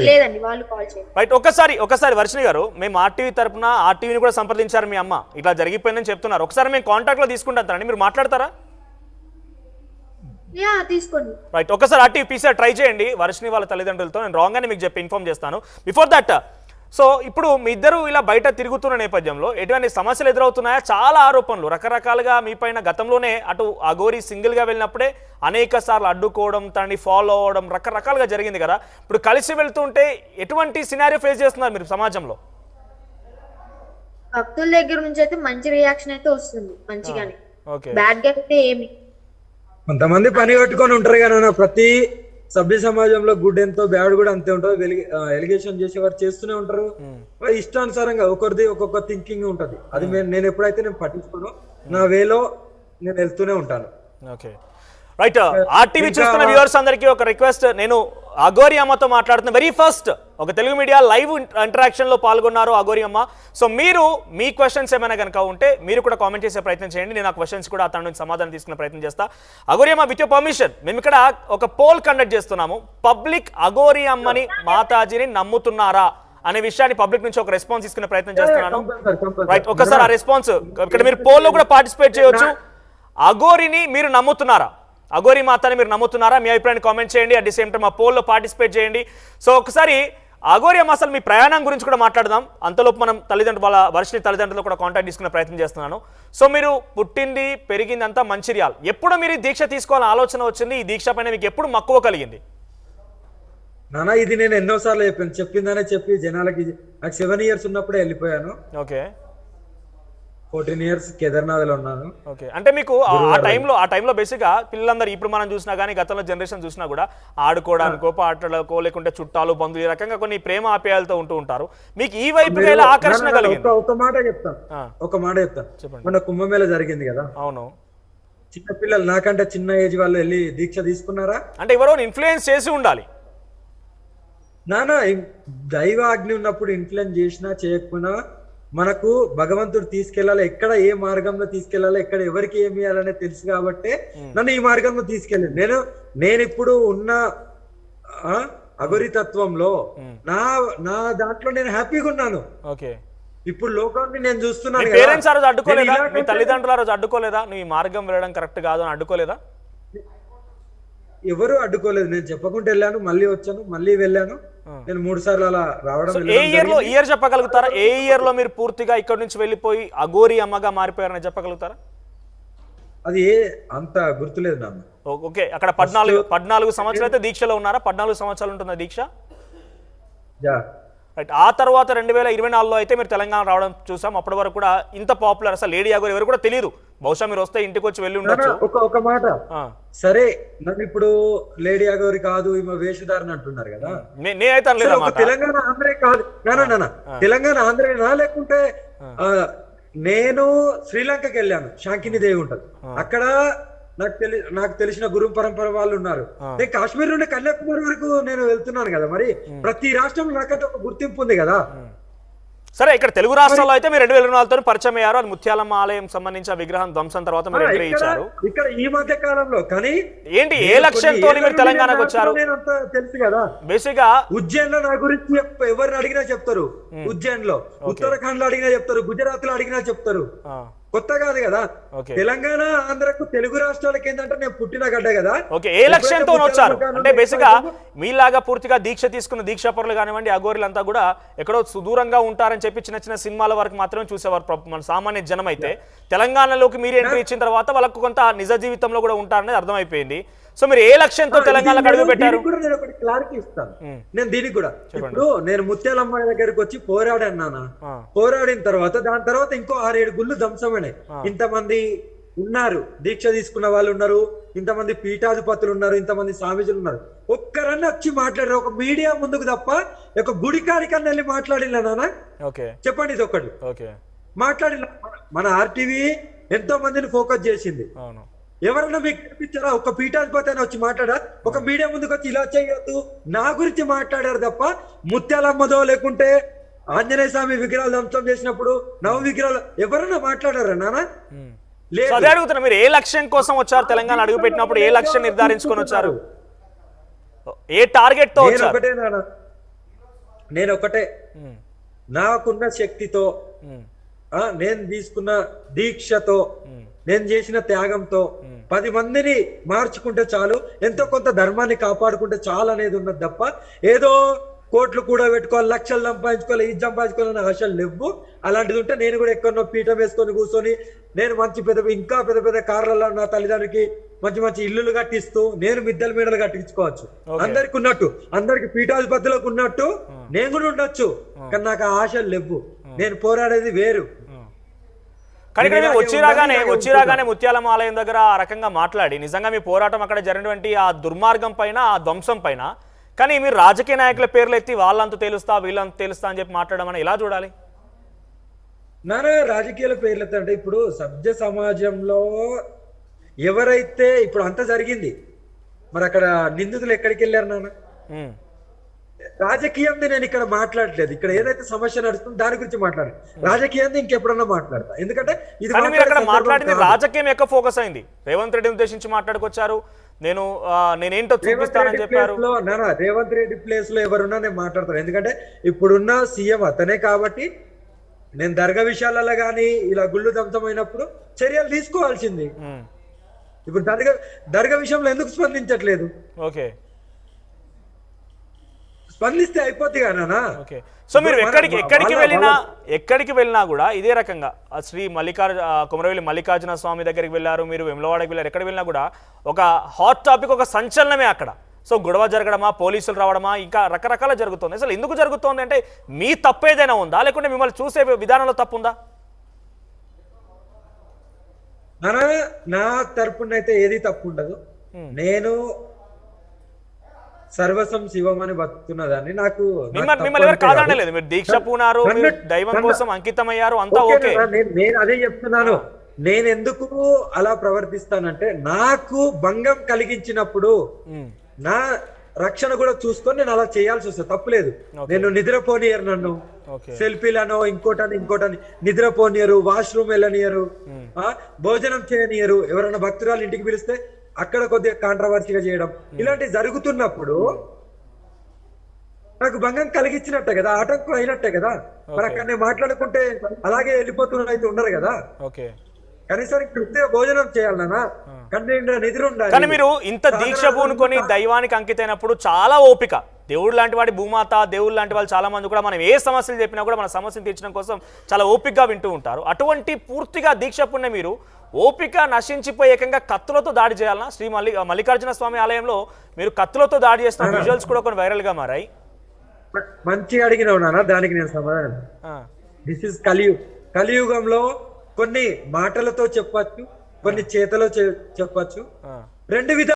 లేదండి వాళ్ళు కాల్ చేయండి. రైట్, ఒకసారి వర్షిణి గారు, మేము ఆర్టీవీ తరపున ఆర్టీవీని కూడా సంప్రదించారు. మీ అమ్మ ఇట్లా జరిగిపోయిందని చెప్తున్నారు. ఒకసారి మేము కాంటాక్ట్లో తీసుకుంటారండి, మీరు మాట్లాడతారా? తీసుకోండి. రైట్, ఒకసారి ఆర్టీవీ పీసీఆర్ ట్రై చేయండి వర్షిణి వాళ్ళ తల్లిదండ్రులతో. నేను రాంగ్ అని మీకు చెప్పి ఇన్ఫార్మ్ చేస్తాను. బిఫోర్ దట్, సో ఇప్పుడు మీ ఇద్దరు ఇలా బయట తిరుగుతున్న నేపథ్యంలో ఎటువంటి సమస్యలు ఎదురవుతున్నాయా? చాలా ఆరోపణలు రకరకాలుగా మీ పైన గతంలోనే అటు అఘోరి సింగిల్గా వెళ్ళినప్పుడే అనేక సార్లు అడ్డుకోవడం, తనని ఫాలో అవ్వడం రకరకాలుగా జరిగింది కదా. ఇప్పుడు కలిసి వెళ్తుంటే ఎటువంటి సినారియో ఫేస్ చేస్తున్నారు మీరు సమాజంలో? భక్తుల దగ్గర నుంచి అయితే మంచి రియాక్షన్ అయితే వస్తుంది, మంచిగానే. బ్యాడ్ గా అయితే ఏమి. కొంతమంది పని కట్టుకొని ఉంటారు కదా, ప్రతి సభ్య సమాజంలో గుడ్ ఎంతో బ్యాడ్ కూడా అంతే ఉంటుంది. ఎలిగేషన్ చేసేవారు చేస్తూనే ఉంటారు. ఇష్టానుసారంగా ఒకరిది ఒక్కొక్క థింకింగ్ ఉంటది. అది నేను ఎప్పుడైతే నేను పట్టించుకోను, నా వేలో నేను వెళ్తూనే ఉంటాను. Okay, right. ఆర్టీవీ చూస్తున్న వ్యూవర్స్ అందరికీ ఒక రిక్వెస్ట్. నేను అఘోరి అమ్మతో మాట్లాడుతున్న వెరీ ఫస్ట్ ఒక తెలుగు మీడియా లైవ్ ఇంటరాక్షన్ లో పాల్గొన్నారు అఘోరి అమ్మ. సో మీరు మీ క్వశ్చన్స్ ఏమైనా కనుక ఉంటే మీరు కూడా కామెంట్ చేసే ప్రయత్నం చేయండి. నేను ఆ క్వశ్చన్స్ కూడా అతని నుంచి సమాధానం తీసుకునే ప్రయత్నం చేస్తా. అఘోరి అమ్మ, విత్ యువర్ పర్మిషన్, మేము ఇక్కడ ఒక పోల్ కండక్ట్ చేస్తున్నాము. పబ్లిక్ అఘోరి అమ్మని మాతాజీని నమ్ముతున్నారా అనే విషయాన్ని పబ్లిక్ నుంచి ఒక రెస్పాన్స్ తీసుకునే ప్రయత్నం చేస్తున్నాను. రైట్, ఒకసారి ఆ రెస్పాన్స్ ఇక్కడ మీరు పోల్లో కూడా పార్టిసిపేట్ చేయొచ్చు. అఘోరిని మీరు నమ్ముతున్నారా? అఘోరి మాతని మీరు నమ్ముతున్నారా? మీ అభిప్రాయాన్ని కామెంట్ చేయండి. అట్ ది సేమ్ టైం ఆ పోల్లో పార్టిసిపేట్ చేయండి. సో ఒకసారి అఘోరి అమ్మ, అసలు మీ ప్రయాణం గురించి కూడా మాట్లాడదాం. అంతలోపు మనం వాళ్ళ వర్షిణి తల్లిదండ్రులు కూడా కాంటాక్ట్ తీసుకునే ప్రయత్నం చేస్తున్నాను. సో మీరు పుట్టింది పెరిగింది అంతా మంచిర్యాల. ఎప్పుడు మీరు దీక్ష తీసుకోవాలని ఆలోచన వచ్చింది? ఈ దీక్ష పైన మీకు ఎప్పుడు మక్కువ కలిగింది? నానా, ఇది నేను ఎన్నోసార్లు చెప్పిందనే చెప్పి జనాలకి, నాకు 7 years ఉన్నప్పుడే వెళ్ళిపోయాను. ఓకే, 14 years కేదార్నాథ్లో ఉన్నాను. ఓకే, అంటే మీకు ఆ టైంలో బేసిక్గా పిల్లలందరూ ఇప్పుడు మనం చూసినా కానీ గతంలో జనరేషన్ చూసినా కూడా ఆడుకోవడానికో పాటలకో లేకుంటే చుట్టాలు బంధువులు ఈ రకంగా కొన్ని ప్రేమ ఆప్యాయాలతో ఉంటూ ఉంటారు. మీకు ఈ వైపు ఆకర్షణ కలిగింది? ఒక మాట చెప్తాను. మన కుంభమేళ జరిగింది కదా. అవును. చిన్న పిల్లలు, నాకంటే చిన్న ఏజ్ వాళ్ళు వెళ్ళి దీక్ష తీసుకున్నారా? అంటే ఎవరో ఇన్ఫ్లుయెన్స్ చేసి ఉండాలి నానా. దైవ ఆజ్ఞ ఉన్నప్పుడు ఇన్ఫ్లుయెన్స్ చేసినా చేయకపోయినా మనకు భగవంతుడు తీసుకెళ్లాలి, ఎక్కడ ఏ మార్గంలో తీసుకెళ్లాలి, ఎక్కడ ఎవరికి ఏమి ఇవ్వాలనే తెలుసు కాబట్టి నన్ను ఈ మార్గంలో తీసుకెళ్ళింది. నేను ఇప్పుడు ఉన్న అఘోరి తత్వంలో నా దాంట్లో నేను హ్యాపీగా ఉన్నాను. ఇప్పుడు లోకాన్ని నేను చూస్తున్నాను. పేరెంట్స్ ఆ రోజు అడ్డుకోలేదా? మీ తల్లిదండ్రులు ఆ రోజు అడ్డుకోలేదా? నువ్వు ఈ మార్గం వెళ్ళడం కరెక్ట్ కాదు అని అడ్డుకోలేదా? ఎవరు అడ్డుకోలేదు. నేను చెప్పకుండా వెళ్ళాను, మళ్ళీ వచ్చాను, మళ్ళీ వెళ్ళాను. నేను 3 సార్లు అలా రావడం. ఏ ఇయర్ చెప్పగలుగుతారా? ఏ ఇయర్ లో మీరు పూర్తిగా ఇక్కడ నుంచి వెళ్ళిపోయి అఘోరి అమ్మగా మారిపోయారని చెప్పగలుగుతారా? అది అంత గుర్తులేదు నాకు. ఓకే, అక్కడ 14 సంవత్సరాలు అయితే దీక్షలో ఉన్నారా? 14 సంవత్సరాలు ఉంటుందా దీక్ష? రైట్. ఆ తర్వాత 2024లో అయితే మీరు తెలంగాణ రావడం చూసాం. అప్పటి వరకు కూడా ఇంత పాపులర్ అసలు లేడీ అఘోరి ఎవరు కూడా తెలియదు. బహుశా మీరు వస్తే ఇంటికి వచ్చి వెళ్ళి ఉండొచ్చు. ఒక మాట, సరే నన్ను ఇప్పుడు లేడీ అఘోరి కాదు ఈమె వేషధారణ అంటున్నారు కదా. నేనైతే తెలంగాణ ఆంధ్రే కాదు, తెలంగాణ ఆంధ్రేనా? లేకుంటే నేను శ్రీలంకకి వెళ్ళాను, శాంకిని దేవి ఉంటది అక్కడ. నాకు తెలిసిన గురు పరంపర వాళ్ళు ఉన్నారు. నేను కాశ్మీర్ నుండి కన్యాకుమారి వరకు నేను వెళ్తున్నాను కదా. మరి ప్రతి రాష్ట్రంలో నాకంటే ఒక గుర్తింపు ఉంది కదా. సరే, ఇక్కడ తెలుగు రాష్ట్రాల్లో అయితే మీరు 2024తో పరిచయం అయ్యారు. అది ముత్యాలమ్మ ఆలయం సంబంధించిన విగ్రహం ధ్వంసం తర్వాత మీరు ఎంట్రీ ఇచ్చారు. ఇక్కడ ఈ మధ్య కాలంలో కానీ ఏంటి, ఏ లక్ష్యంతో మీరు తెలంగాణకు వచ్చారు? తెలుసు కదా, బేసిక్ గా ఉజ్జయిన్ లో నా గురించి ఎవరిని అడిగినా చెప్తారు. ఉజ్జయిన్ లో, ఉత్తరాఖండ్ లో అడిగినా చెప్తారు, గుజరాత్ లో అడిగినా చెప్తారు. కొత్త కాదు కదా. తెలంగాణ ఆంధ్రకు తెలుగు రాష్ట్రాలకి ఏంటంటే నేను పుట్టిన గడ్డ కదా. ఓకే, ఏ లక్ష్యంతో వచ్చారు? అంటే బేసిక్ గా మీలాగా పూర్తిగా దీక్ష తీసుకున్న దీక్షాపరులు కానివ్వండి, అఘోరులంతా కూడా ఎక్కడో సుదూరంగా ఉంటారని చెప్పి చిన్న చిన్న సినిమాల వరకు మాత్రమే చూసేవారు మన సామాన్య జనం. అయితే తెలంగాణలోకి మీరు ఎంట్రీ ఇచ్చిన తర్వాత వాళ్ళకు కొంత నిజ జీవితంలో కూడా ఉంటారనేది అర్థమైపోయింది. సో మీరు ఏ లక్ష్యంతో తెలంగాణకు అడుగు పెట్టారు? నేను ఒకటి క్లారిటీ ఇస్తాను. నేను దీనికి కూడా ఇప్పుడు నేను ముత్యాలమ్మ దగ్గరికి వచ్చి పోరాడాను నాన్న. పోరాడిన తర్వాత దాని తర్వాత ఇంకో 6-7 గుళ్ళు ధ్వంసమైనాయి. ఇంతమంది ఉన్నారు, దీక్ష తీసుకున్న వాళ్ళు ఉన్నారు, ఇంతమంది పీఠాధిపతులు ఉన్నారు, ఇంతమంది స్వామీజులు ఉన్నారు. ఒక్కరన్నా వచ్చి మాట్లాడారు ఒక మీడియా ముందుకు తప్ప? ఒక గుడి కాడికన్నా వెళ్ళి మాట్లాడినా నాన్న? చెప్పండి, ఇది ఒక్కటి మాట్లాడిన. మన ఆర్టీవీ ఎంతో మందిని ఫోకస్ చేసింది. ఎవరన్నా మీకు కనిపించారా? ఒక పీఠాధిపతి అని వచ్చి మాట్లాడా? ఒక మీడియా ముందుకు వచ్చి ఇలా చేయొద్దు నా గురించి మాట్లాడారు తప్ప ముత్యాలమ్మదో లేకుంటే ఆంజనేయ స్వామి విగ్రహాలు ధ్వంసం చేసినప్పుడు నవ విగ్రహాలు ఎవరన్నా మాట్లాడారా నాన్న? అదే అడుగుతున్నా, మీరు ఏ లక్ష్యం కోసం వచ్చారు? తెలంగాణ అడుగు పెట్టినప్పుడు ఏ లక్ష్యం నిర్ధారించుకొని వచ్చారు? ఏ టార్గెట్ తో వచ్చారు? నేను ఒకటే, నాకున్న శక్తితో, నేను తీసుకున్న దీక్షతో, నేను చేసిన త్యాగంతో 10 మందిని మార్చుకుంటే చాలు, ఎంతో కొంత ధర్మాన్ని కాపాడుకుంటే చాలు అనేది ఉన్నది తప్ప ఏదో కోట్లు కూడా పెట్టుకోవాలి, లక్షలు సంపాదించుకోవాలి, ఇది సంపాదించుకోవాలని ఆశలు లేవు. అలాంటిది ఉంటే నేను కూడా ఎక్కడో పీఠం వేసుకొని కూర్చొని నేను మంచి ఇంకా పెద్ద పెద్ద కార్లలో నా తల్లిదండ్రులకి మంచి మంచి ఇల్లులు కట్టిస్తూ నేను మిద్దెల మీడలు కట్టించుకోవచ్చు. అందరికి ఉన్నట్టు, అందరికి పీఠాధిపతులకు ఉన్నట్టు నేను కూడా ఉండొచ్చు. కానీ నాకు ఆ ఆశలు లేవు. నేను పోరాడేది వేరు. కానీ ఇక్కడ మీరు వచ్చి రాగానే ముత్యాలమ్మ ఆలయం దగ్గర ఆ రకంగా మాట్లాడి నిజంగా మీ పోరాటం అక్కడ జరిగినటువంటి ఆ దుర్మార్గం పైన, ఆ ధ్వంసం పైన, కానీ మీరు రాజకీయ నాయకుల పేర్లు ఎత్తి వాళ్ళంతా తెలుస్తా వీళ్ళంతా తెలుస్తా అని చెప్పి మాట్లాడడం అని ఎలా చూడాలి? నానా రాజకీయాల పేర్లు ఎత్తంటే ఇప్పుడు సభ్య సమాజంలో ఎవరైతే ఇప్పుడు అంత జరిగింది, మరి అక్కడ నిందితులు ఎక్కడికి వెళ్ళారు నాన్న? రాజకీయంది నేను ఇక్కడ మాట్లాడలేదు. ఇక్కడ ఏదైతే సమస్య నడుస్తుందో దాని గురించి మాట్లాడాలి. రాజకీయంది ఇంకెప్పుడన్నా మాట్లాడతా. ఎందుకంటే ఇది మాట్లాడింది రాజకీయం ఎక్కువ ఫోకస్ అయింది. రేవంత్ రెడ్డిని ఉద్దేశించి మాట్లాడుకొచ్చారు. నేనేంటో చూపిస్తానని చెప్పారు. రేవంత్ రెడ్డి ప్లేస్ లో ఎవరున్నా నేను మాట్లాడతాను. ఎందుకంటే ఇప్పుడున్న సీఎం అతనే కాబట్టి నేను దర్గా విషయాలలో గానీ ఇలా గుళ్ళు ధ్వంసమైనప్పుడు చర్యలు తీసుకోవాల్సింది. ఇప్పుడు దర్గా విషయంలో ఎందుకు స్పందించట్లేదు? ఓకే, స్పందిస్తే అయిపోద్ది కదా. సో మీరు ఎక్కడికి వెళ్ళినా కూడా ఇదే రకంగా శ్రీ కొమరవెల్లి మల్లికార్జున స్వామి దగ్గరికి వెళ్ళారు, మీరు వెమ్లవాడకి వెళ్ళారు, ఎక్కడికి వెళ్ళినా కూడా ఒక హాట్ టాపిక్, ఒక సంచలనమే అక్కడ. సో గొడవ జరగడమా, పోలీసులు రావడమా, ఇంకా రకరకాల జరుగుతుంది. అసలు ఎందుకు జరుగుతోంది అంటే మీ తప్పు ఏదైనా ఉందా, లేకుంటే మిమ్మల్ని చూసే విధానంలో తప్పు ఉందా? నా తరపునైతే ఏది తప్పు ఉండదు. నేను సర్వసం శివం అని బతుకుతున్నదాన్ని. నాకు మిమ్మల్ని ఎవరు కాదనలేదు. మీరు దీక్ష పూనారు, దైవం కోసం అంకితమయ్యారు, అంతా ఓకే. నేను అదే చెప్తున్నాను. నేను ఎందుకు అలా ప్రవర్తిస్తానంటే నాకు భంగం కలిగించినప్పుడు నా రక్షణ కూడా చూసుకొని నేను అలా చేయాల్సి వస్తుంది. తప్పులేదు. నేను నిద్రపోనియరు, నన్ను సెల్ఫీలను ఇంకోటని నిద్రపోనియరు, వాష్రూమ్ వెళ్ళనియరు, భోజనం చేయనియరు. ఎవరైనా భక్తురాలు ఇంటికి పిలిస్తే అక్కడ కొద్దిగా కాంట్రవర్సీగా చేయడం, ఇలాంటివి జరుగుతున్నప్పుడు నాకు భంగం కలిగించినట్టే కదా, ఆటంకం అయినట్టే కదా. మరి అక్కడ నేను మాట్లాడుకుంటే అలాగే వెళ్ళిపోతున్న అయితే ఉండరు కదా. కనీసం కృత్య భోజనం చేయాలన్నా, నిద్ర ఉండాలి. కానీ మీరు ఇంత దీక్ష పూనుకొని దైవానికి అంకితైనప్పుడు చాలా ఓపిక, దేవుడు లాంటి వాడి భూమాత, దేవుడు లాంటి వాళ్ళు చాలా మంది కూడా మనం ఏ సమస్యలు చెప్పినా కూడా మన సమస్యను తీర్చడం కోసం చాలా ఓపికగా వింటూ ఉంటారు. అటువంటి పూర్తిగా దీక్ష పుణ్య మీరు ఓపిక నశించిపోయి ఏకంగా కత్తులతో దాడి చేయాలన్నా? శ్రీ మల్లికార్జున స్వామి ఆలయంలో మీరు కత్తులతో దాడి చేసిన విజువల్స్ కూడా కొన్ని వైరల్ గా మారాయి. మంచిగా అడిగినావు నాన్న, దానికి నేను సమాధానం. దిస్ ఇస్ కలియుగంలో కొన్ని మాటలతో చెప్పచ్చు, కొన్ని చేతలో చెప్పచ్చు, రెండు విధాలు.